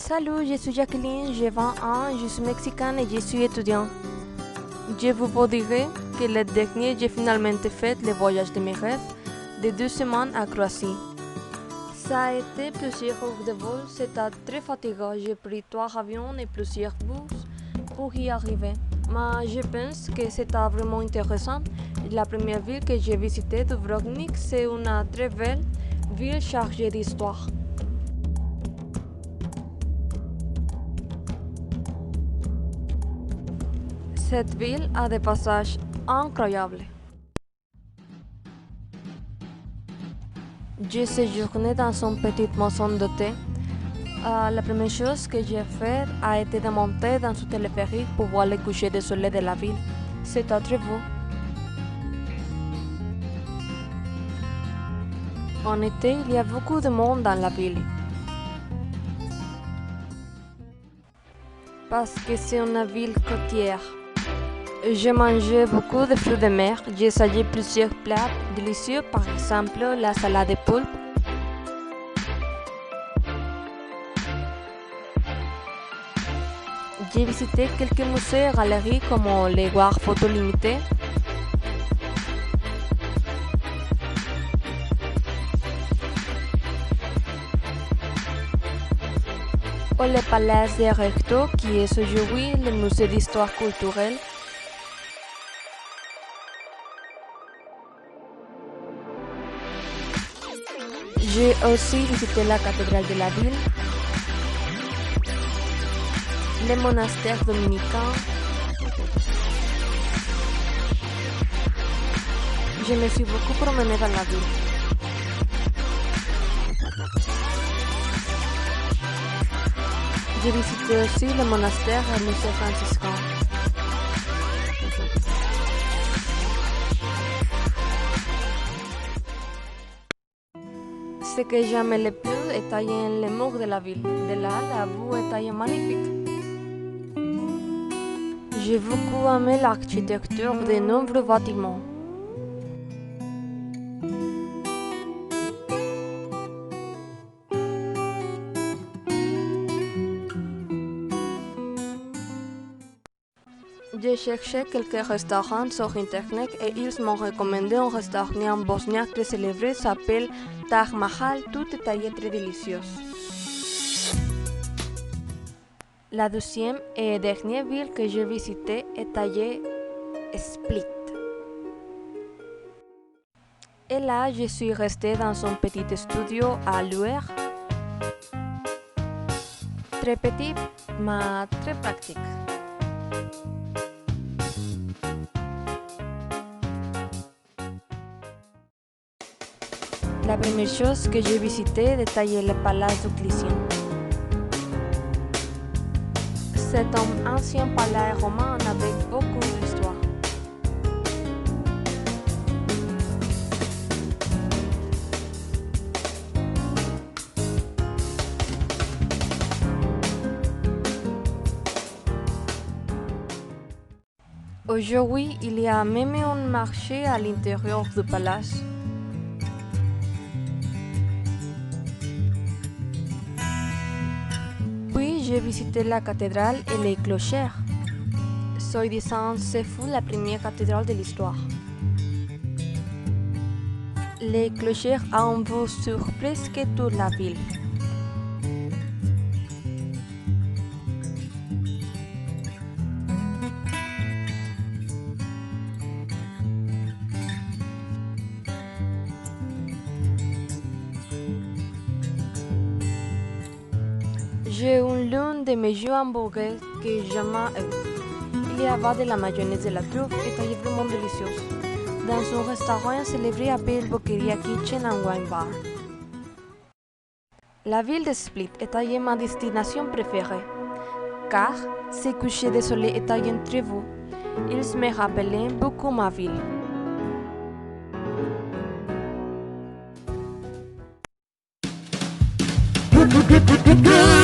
Salut, je suis Jacqueline, j'ai 20 ans, je suis mexicaine et je suis étudiante. Je vous dirai que le dernier, j'ai finalement fait le voyage de mes rêves de 2 semaines à Croatie. Ça a été plusieurs heures de vol, c'était très fatigant. J'ai pris 3 avions et plusieurs bus pour y arriver. Mais je pense que c'était vraiment intéressant. La première ville que j'ai visitée, Dubrovnik, c'est une très belle ville chargée d'histoire. Cette ville a des passages incroyables. J'ai séjourné dans une petite maison de thé. La première chose que j'ai faite a été de monter dans ce téléphérique pour voir le coucher de soleil de la ville. C'était très beau. En été, il y a beaucoup de monde dans la ville. Parce que c'est une ville côtière. J'ai mangé beaucoup de fruits de mer. J'ai essayé plusieurs plats délicieux, par exemple la salade de poulpe. J'ai visité quelques musées et galeries comme les War Photo Limité. Ou le Palais de Recto, qui est aujourd'hui le musée d'histoire culturelle. J'ai aussi visité la cathédrale de la ville, les monastères dominicains. Je me suis beaucoup promenée dans la ville. J'ai visité aussi le monastère et le musée franciscain. Ce que j'aime le plus est tailler les murs de la ville. De là, la vue est taillée magnifique. J'ai beaucoup aimé l'architecture de nombreux bâtiments. J'ai cherché quelques restaurants sur internet et ils m'ont recommandé un restaurant bosniaque très célébré qui s'appelle Taj Mahal, tout est taillé très délicieux. La deuxième et dernière ville que j'ai visitée est taillée Split. Et là, je suis restée dans un petit studio à Luer. Très petit, mais très pratique. La première chose que j'ai visitée est tailler le palais du Clisson. C'est un ancien palais romain avec beaucoup d'histoire. Aujourd'hui, il y a même un marché à l'intérieur du palais. Puis j'ai visité la cathédrale et les clochers. Soi-disant, c'est fou la première cathédrale de l'histoire. Les clochers ont vue sur presque toute la ville. J'ai eu l'un de mes jeux hamburgers que j'ai jamais eu. Il y avait de la mayonnaise et de la truffe et c'était vraiment délicieux. Dans un restaurant célébré appelé Boqueria Kitchen and Wine Bar. La ville de Split est ma destination préférée, car ce coucher de soleil est très beau. Il me rappelle beaucoup ma ville. Good.